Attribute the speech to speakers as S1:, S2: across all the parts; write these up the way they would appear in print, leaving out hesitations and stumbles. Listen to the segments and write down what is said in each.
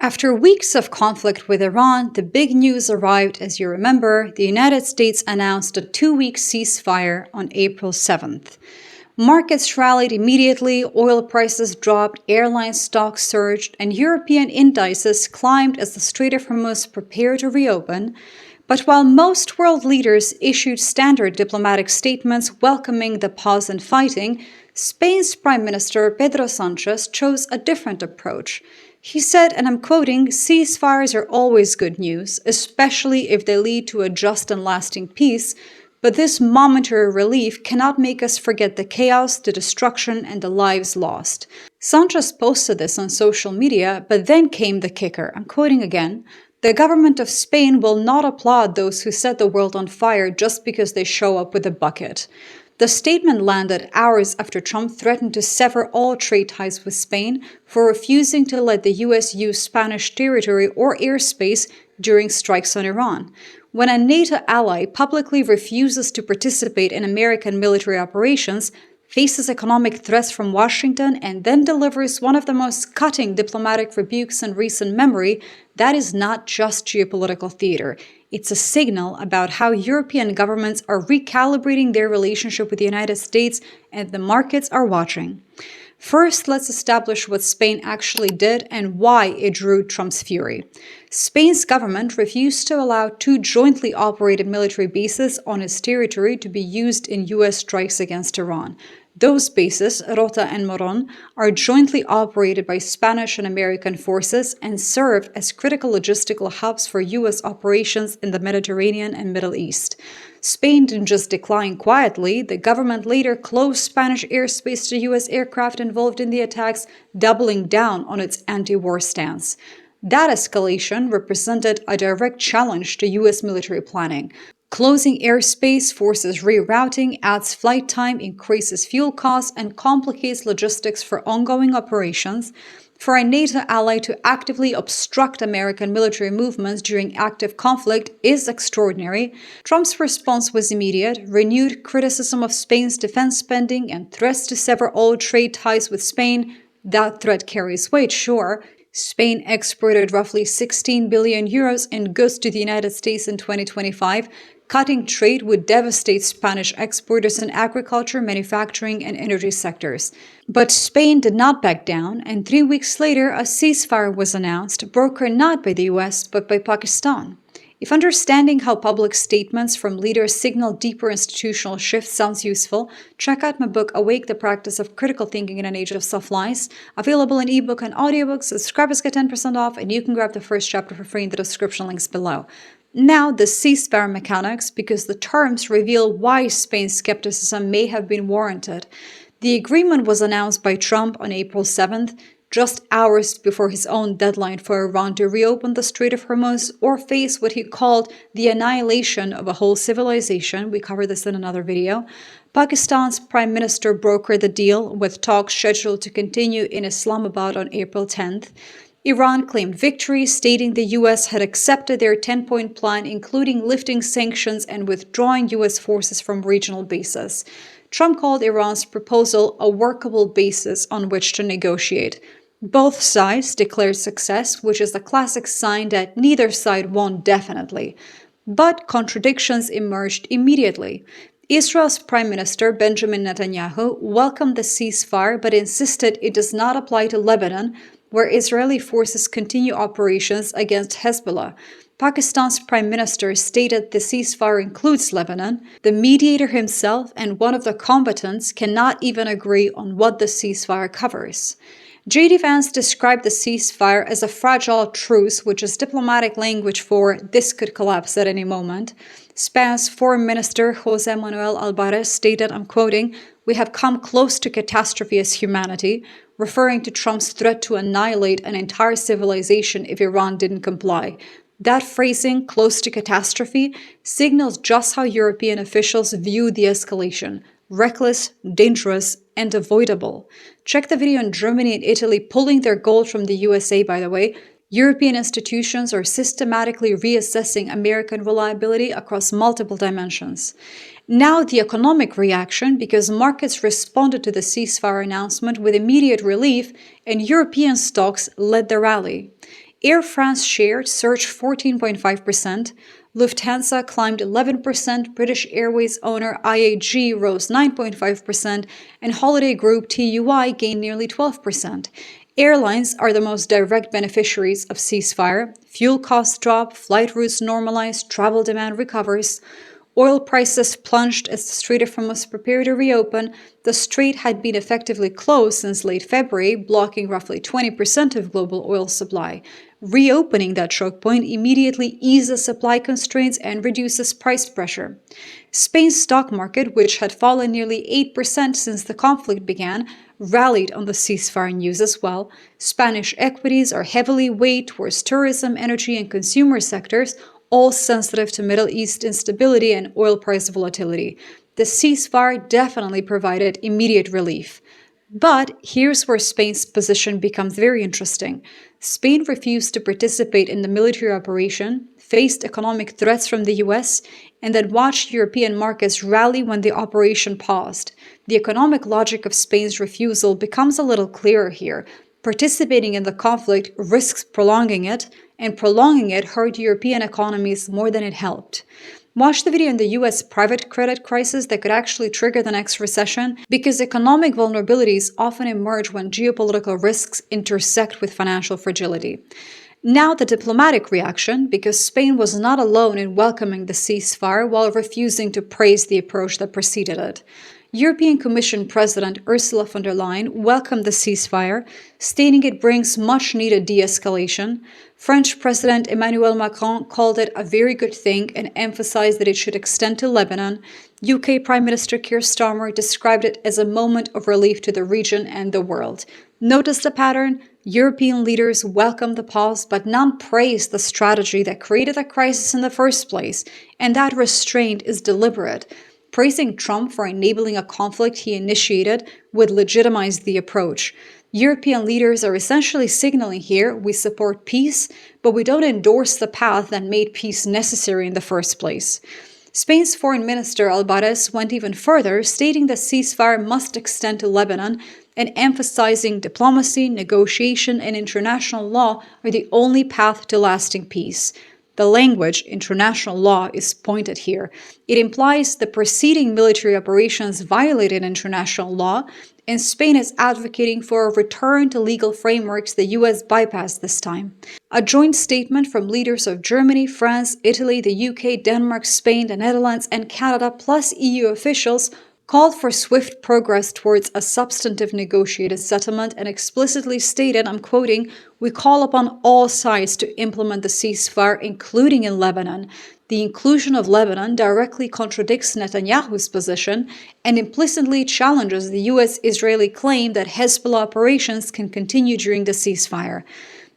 S1: After weeks of conflict with Iran, the big news arrived. As you remember, the United States announced a 2-week ceasefire on April 7th. Markets rallied immediately, oil prices dropped, airline stocks surged, and European indices climbed as the Strait of Hormuz prepared to reopen. But while most world leaders issued standard diplomatic statements welcoming the pause in fighting, Spain's Prime Minister Pedro Sánchez chose a different approach. He said, and I'm quoting, "Ceasefires are always good news, especially if they lead to a just and lasting peace, but this momentary relief cannot make us forget the chaos, the destruction, and the lives lost." Sánchez posted this on social media, but then came the kicker. I'm quoting again. "The government of Spain will not applaud those who set the world on fire just because they show up with a bucket." The statement landed hours after Trump threatened to sever all trade ties with Spain for refusing to let the US use Spanish territory or airspace during strikes on Iran. When a NATO ally publicly refuses to participate in American military operations, faces economic threats from Washington, and then delivers one of the most cutting diplomatic rebukes in recent memory, that is not just geopolitical theater. It's a signal about how European governments are recalibrating their relationship with the United States, and the markets are watching. First, let's establish what Spain actually did and why it drew Trump's fury. Spain's government refused to allow 2 jointly operated military bases on its territory to be used in US strikes against Iran. Those bases, Rota and Moron, are jointly operated by Spanish and American forces and serve as critical logistical hubs for US operations in the Mediterranean and Middle East. Spain didn't just decline quietly. The government later closed Spanish airspace to US aircraft involved in the attacks, doubling down on its anti-war stance. That escalation represented a direct challenge to US military planning. Closing airspace forces rerouting, adds flight time, increases fuel costs, and complicates logistics for ongoing operations. For a NATO ally to actively obstruct American military movements during active conflict is extraordinary. Trump's response was immediate: renewed criticism of Spain's defense spending and threats to sever all trade ties with Spain. That threat carries weight, sure. Spain exported roughly 16 billion euros in goods to the United States in 2025. Cutting trade would devastate Spanish exporters in agriculture, manufacturing, and energy sectors. But Spain did not back down, and 3 weeks later, a ceasefire was announced, brokered not by the US, but by Pakistan. If understanding how public statements from leaders signal deeper institutional shifts sounds useful, check out my book, Awake: The Practice of Critical Thinking in an Age of Self-Lies, available in ebook and audiobook. Subscribers get 10% off, and you can grab the first chapter for free in the description links below. Now, the ceasefire mechanics, because the terms reveal why Spain's skepticism may have been warranted. The agreement was announced by Trump on April 7th, just hours before his own deadline for Iran to reopen the Strait of Hormuz or face what he called the annihilation of a whole civilization. We covered this in another video. Pakistan's prime minister brokered the deal, with talks scheduled to continue in Islamabad on April 10th. Iran claimed victory, stating the US had accepted their 10-point plan, including lifting sanctions and withdrawing US forces from regional bases. Trump called Iran's proposal a workable basis on which to negotiate. Both sides declared success, which is a classic sign that neither side won definitely. But contradictions emerged immediately. Israel's Prime Minister Benjamin Netanyahu welcomed the ceasefire but insisted it does not apply to Lebanon, where Israeli forces continue operations against Hezbollah. Pakistan's Prime Minister stated the ceasefire includes Lebanon. The mediator himself and one of the combatants cannot even agree on what the ceasefire covers. J.D. Vance described the ceasefire as a fragile truce, which is diplomatic language for "this could collapse at any moment." Spain's Foreign Minister José Manuel Álvarez stated, I'm quoting, "We have come close to catastrophe as humanity," referring to Trump's threat to annihilate an entire civilization if Iran didn't comply. That phrasing, "close to catastrophe," signals just how European officials view the escalation: reckless, dangerous, and avoidable. Check the video on Germany and Italy pulling their gold from the USA, by the way. European institutions are systematically reassessing American reliability across multiple dimensions. Now the economic reaction, because markets responded to the ceasefire announcement with immediate relief, and European stocks led the rally. Air France share surged 14.5%, Lufthansa climbed 11%, British Airways owner IAG rose 9.5%, and holiday group TUI gained nearly 12%. Airlines are the most direct beneficiaries of ceasefire. Fuel costs drop, flight routes normalize, travel demand recovers. Oil prices plunged as the Strait of Hormuz prepared to reopen. The strait had been effectively closed since late February, blocking roughly 20% of global oil supply. Reopening that choke point immediately eases supply constraints and reduces price pressure. Spain's stock market, which had fallen nearly 8% since the conflict began, rallied on the ceasefire news as well. Spanish equities are heavily weighed towards tourism, energy, and consumer sectors, all sensitive to Middle East instability and oil price volatility. The ceasefire definitely provided immediate relief. But here's where Spain's position becomes very interesting. Spain refused to participate in the military operation, faced economic threats from the US, and then watched European markets rally when the operation paused. The economic logic of Spain's refusal becomes a little clearer here. Participating in the conflict risks prolonging it, and prolonging it hurt European economies more than it helped. Watch the video on the US private credit crisis that could actually trigger the next recession, because economic vulnerabilities often emerge when geopolitical risks intersect with financial fragility. Now the diplomatic reaction, because Spain was not alone in welcoming the ceasefire while refusing to praise the approach that preceded it. European Commission President Ursula von der Leyen welcomed the ceasefire, stating it brings much-needed de-escalation. French President Emmanuel Macron called it a very good thing and emphasized that it should extend to Lebanon. UK Prime Minister Keir Starmer described it as a moment of relief to the region and the world. Notice the pattern? European leaders welcomed the pause, but none praised the strategy that created the crisis in the first place, and that restraint is deliberate. Praising Trump for enabling a conflict he initiated would legitimize the approach. European leaders are essentially signaling here, we support peace, but we don't endorse the path that made peace necessary in the first place. Spain's Foreign Minister Alvarez went even further, stating that ceasefire must extend to Lebanon and emphasizing diplomacy, negotiation, and international law are the only path to lasting peace. The language, international law, is pointed here. It implies the preceding military operations violated international law, and Spain is advocating for a return to legal frameworks the US bypassed this time. A joint statement from leaders of Germany, France, Italy, the UK, Denmark, Spain, the Netherlands, and Canada, plus EU officials, called for swift progress towards a substantive negotiated settlement and explicitly stated, I'm quoting, "We call upon all sides to implement the ceasefire, including in Lebanon." The inclusion of Lebanon directly contradicts Netanyahu's position and implicitly challenges the US-Israeli claim that Hezbollah operations can continue during the ceasefire.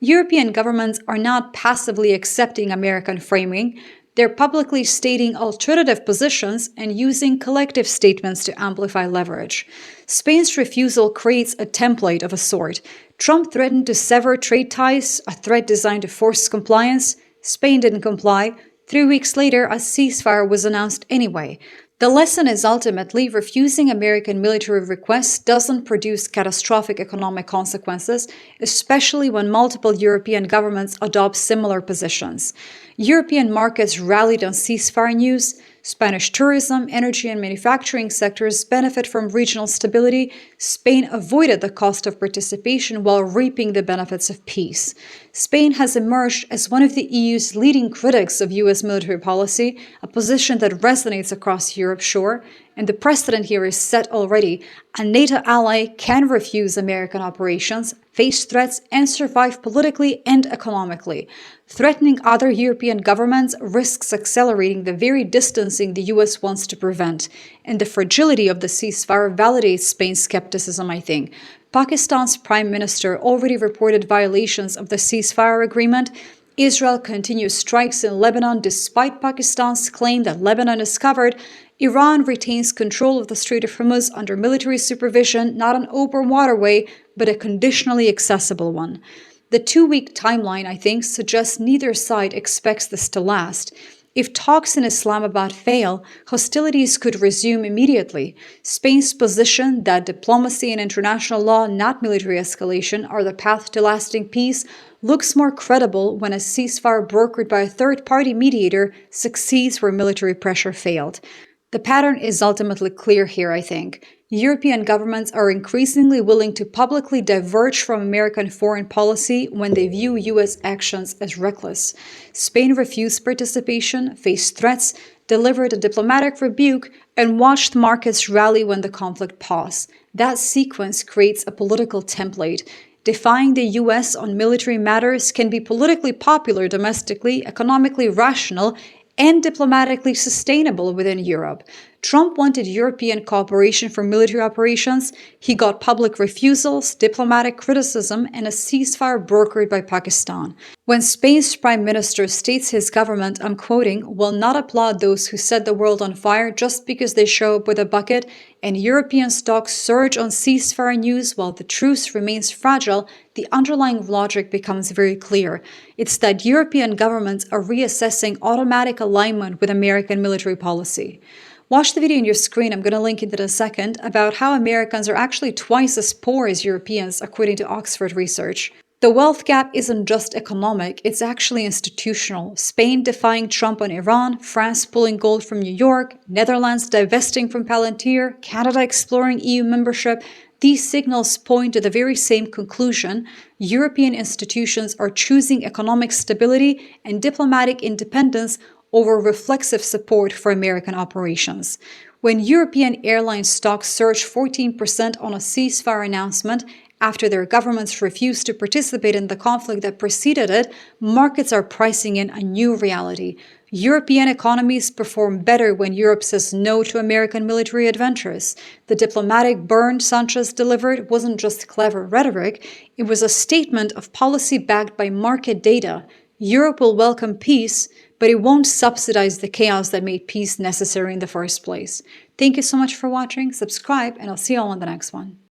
S1: European governments are not passively accepting American framing. They're publicly stating alternative positions and using collective statements to amplify leverage. Spain's refusal creates a template of a sort. Trump threatened to sever trade ties, a threat designed to force compliance. Spain didn't comply. 3 weeks later, a ceasefire was announced anyway. The lesson is ultimately refusing American military requests doesn't produce catastrophic economic consequences, especially when multiple European governments adopt similar positions. European markets rallied on ceasefire news. Spanish tourism, energy, and manufacturing sectors benefit from regional stability. Spain avoided the cost of participation while reaping the benefits of peace. Spain has emerged as one of the EU's leading critics of US military policy, a position that resonates across Europe's shore. And the precedent here is set already. A NATO ally can refuse American operations, face threats, and survive politically and economically. Threatening other European governments risks accelerating the very distancing the US wants to prevent. And the fragility of the ceasefire validates Spain's skepticism, I think. Pakistan's prime minister already reported violations of the ceasefire agreement. Israel continues strikes in Lebanon despite Pakistan's claim that Lebanon is covered. Iran retains control of the Strait of Hormuz under military supervision, not an open waterway, but a conditionally accessible one. The 2-week timeline, I think, suggests neither side expects this to last. If talks in Islamabad fail, hostilities could resume immediately. Spain's position that diplomacy and international law, not military escalation, are the path to lasting peace looks more credible when a ceasefire brokered by a third-party mediator succeeds where military pressure failed. The pattern is ultimately clear here, I think. European governments are increasingly willing to publicly diverge from American foreign policy when they view US actions as reckless. Spain refused participation, faced threats, delivered a diplomatic rebuke, and watched markets rally when the conflict paused. That sequence creates a political template. Defying the US on military matters can be politically popular domestically, economically rational, and diplomatically sustainable within Europe. Trump wanted European cooperation for military operations. He got public refusals, diplomatic criticism, and a ceasefire brokered by Pakistan. When Spain's prime minister states his government, I'm quoting, will not applaud those who set the world on fire just because they show up with a bucket, and European stocks surge on ceasefire news while the truce remains fragile, the underlying logic becomes very clear. It's that European governments are reassessing automatic alignment with American military policy. Watch the video on your screen, I'm going to link it in a second, about how Americans are actually twice as poor as Europeans, according to Oxford research. The wealth gap isn't just economic, it's actually institutional. Spain defying Trump on Iran, France pulling gold from New York, Netherlands divesting from Palantir, Canada exploring EU membership. These signals point to the very same conclusion. European institutions are choosing economic stability and diplomatic independence over reflexive support for American operations. When European airline stocks surged 14% on a ceasefire announcement after their governments refused to participate in the conflict that preceded it, markets are pricing in a new reality. European economies perform better when Europe says no to American military adventures. The diplomatic burn Sanchez delivered wasn't just clever rhetoric, it was a statement of policy backed by market data. Europe will welcome peace, but it won't subsidize the chaos that made peace necessary in the first place. Thank you so much for watching, subscribe, and I'll see you all on the next one.